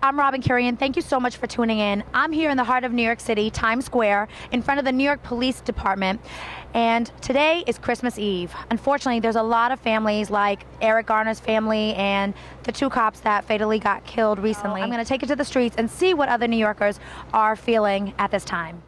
I'm Robin Kurian. Thank you so much for tuning in. I'm here in the heart of New York City, Times Square, in front of the New York Police Department. And today is Christmas Eve. Unfortunately, there's a lot of families like Eric Garner's family and the two cops that fatally got killed recently. I'm going to take you to the streets and see what other New Yorkers are feeling at this time.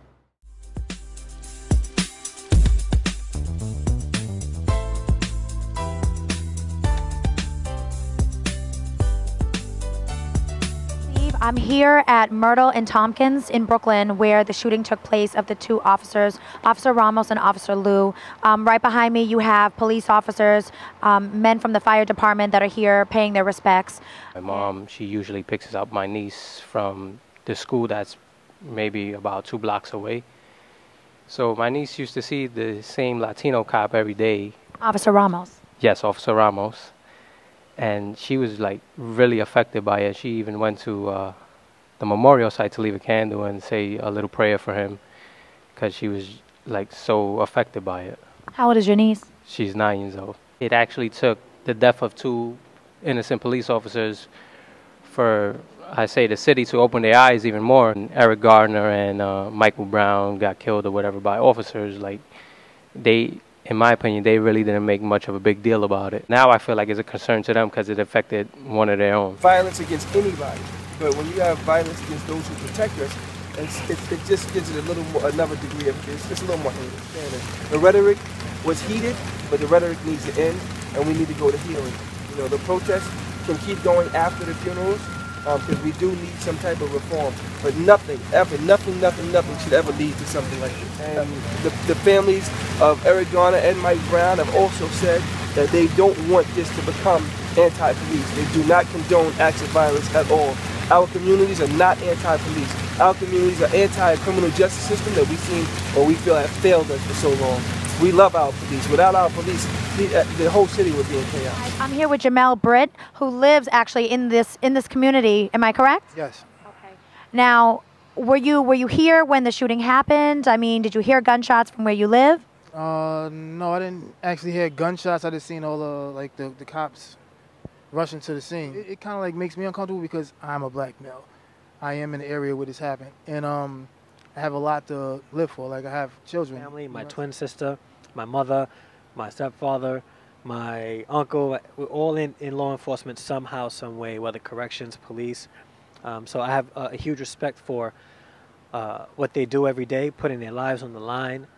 I'm here at Myrtle and Tompkins in Brooklyn, where the shooting took place of the two officers, Officer Ramos and Officer Liu. Right behind me, you have police officers, men from the fire department that are here paying their respects. My mom, she usually picks up my niece from the school that's maybe about 2 blocks away. So my niece used to see the same Latino cop every day. Officer Ramos. Yes, Officer Ramos. And she was like really affected by it. She even went to the memorial site to leave a candle and say a little prayer for him because she was like so affected by it. How old is your niece? She's 9 years old. It actually took the death of 2 innocent police officers for, I say, the city to open their eyes even more. And Eric Garner and Michael Brown got killed or whatever by officers. Like in my opinion, they really didn't make much of a big deal about it. Now I feel like it's a concern to them because it affected one of their own. Violence against anybody, but when you have violence against those who protect us, it just gives it a little more, another degree of, it's a little more heinous. The rhetoric was heated, but the rhetoric needs to end, and we need to go to healing. You know, the protests can keep going after the funerals, because we do need some type of reform, but nothing should ever lead to something like this. And the families of Eric Garner and Mike Brown have also said that they don't want this to become anti-police. They do not condone acts of violence at all. Our communities are not anti-police. Our communities are anti-criminal justice system that we've seen or we feel have failed us for so long. We love our police. Without our police, the whole city would be in chaos. I'm here with Jamel Britt, who lives actually in this community. Am I correct? Yes. Okay. Now, were you here when the shooting happened? I mean, did you hear gunshots from where you live? No, I didn't actually hear gunshots. I just seen all the cops rushing to the scene. It kind of like makes me uncomfortable because I'm a black male. I am in the area where this happened, and I have a lot to live for. Like I have children. Family, my twin sister, my mother, my stepfather, my uncle, we're all in law enforcement somehow, some way, whether corrections, police. So I have a huge respect for what they do every day, putting their lives on the line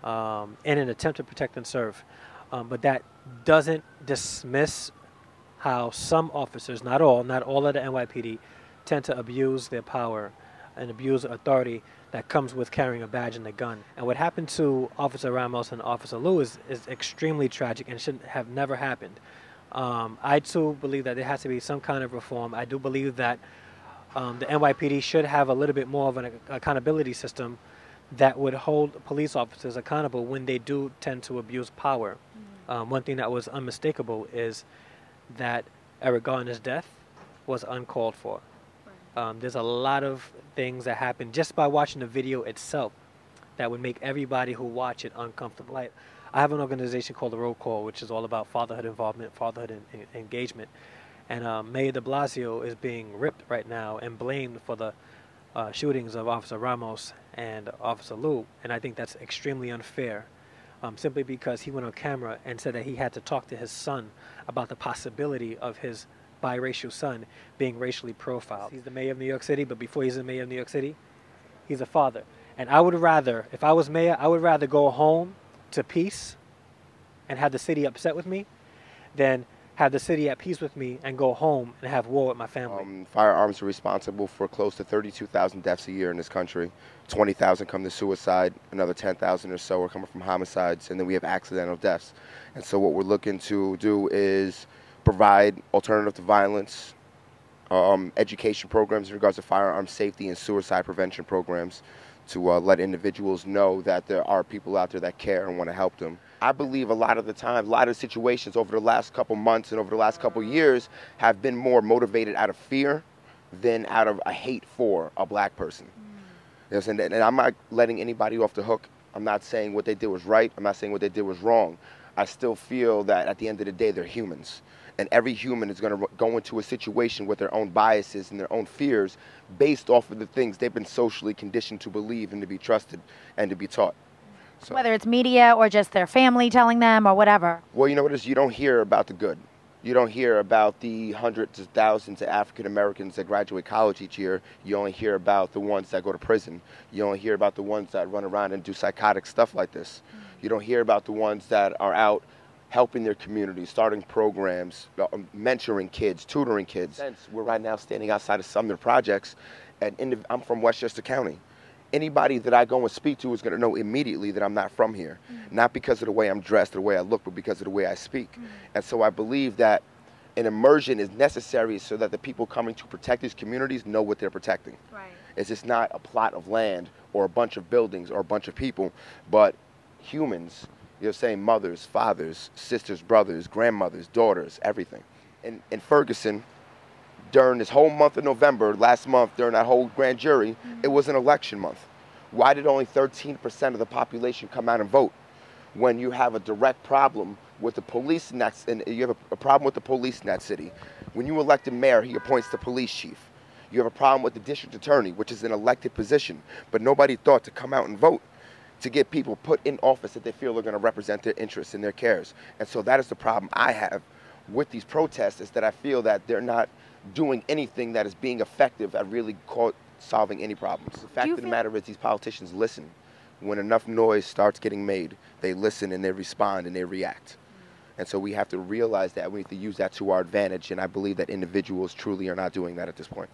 in an attempt to protect and serve. But that doesn't dismiss how some officers, not all of the NYPD, tend to abuse their power and abuse authority that comes with carrying a badge and a gun. And what happened to Officer Ramos and Officer Liu is extremely tragic and should have never happened. I too believe that there has to be some kind of reform. I do believe that the NYPD should have a little bit more of an accountability system that would hold police officers accountable when they do tend to abuse power. One thing that was unmistakable is that Eric Garner's death was uncalled for. There's a lot of things that happen just by watching the video itself that would make everybody who watch it uncomfortable. Like, I have an organization called The Roll Call, which is all about fatherhood involvement, fatherhood engagement. And Mayor de Blasio is being ripped right now and blamed for the shootings of Officer Ramos and Officer Liu. And I think that's extremely unfair, simply because he went on camera and said that he had to talk to his son about the possibility of his biracial son being racially profiled. He's the mayor of New York City, but before he's the mayor of New York City, he's a father. And I would rather, if I was mayor, I would rather go home to peace and have the city upset with me than have the city at peace with me and go home and have war with my family. Firearms are responsible for close to 32,000 deaths a year in this country. 20,000 come to suicide, another 10,000 or so are coming from homicides, and then we have accidental deaths. And so what we're looking to do is provide alternative to violence, education programs in regards to firearm safety and suicide prevention programs to let individuals know that there are people out there that care and want to help them. I believe a lot of the time, a lot of situations over the last couple months and over the last couple years have been more motivated out of fear than out of a hate for a black person. Yes, and I'm not letting anybody off the hook. I'm not saying what they did was right. I'm not saying what they did was wrong. I still feel that at the end of the day, they're humans. And every human is going to go into a situation with their own biases and their own fears based off of the things they've been socially conditioned to believe and to be trusted and to be taught. So, Whether it's media or just their family telling them or whatever. well, you know what it is? You don't hear about the good. You don't hear about the hundreds of thousands of African Americans that graduate college each year. You only hear about the ones that go to prison. You only hear about the ones that run around and do psychotic stuff like this. You don't hear about the ones that are out helping their community, starting programs, mentoring kids, tutoring kids. We're right now standing outside of Sumner Projects, and I'm from Westchester County. Anybody that I go and speak to is going to know immediately that I'm not from here. Not because of the way I'm dressed or the way I look, but because of the way I speak. And so I believe that an immersion is necessary so that the people coming to protect these communities know what they're protecting. Right. It's just not a plot of land or a bunch of buildings or a bunch of people, but humans. You're saying mothers, fathers, sisters, brothers, grandmothers, daughters, everything. In Ferguson, during this whole month of November, last month, during that whole grand jury, it was an election month. Why did only 13% of the population come out and vote? When you have a direct problem with the police in that, and you have a problem with the police in that city. When you elect a mayor, he appoints the police chief. You have a problem with the district attorney, which is an elected position, but nobody thought to come out and vote to get people put in office that they feel are going to represent their interests and their cares. And so that is the problem I have with these protests, is that I feel that they're not doing anything that is being effective at really solving any problems. The fact of the matter is these politicians listen. When enough noise starts getting made, they listen and they respond and they react. And so we have to realize that we need to use that to our advantage, and I believe that individuals truly are not doing that at this point.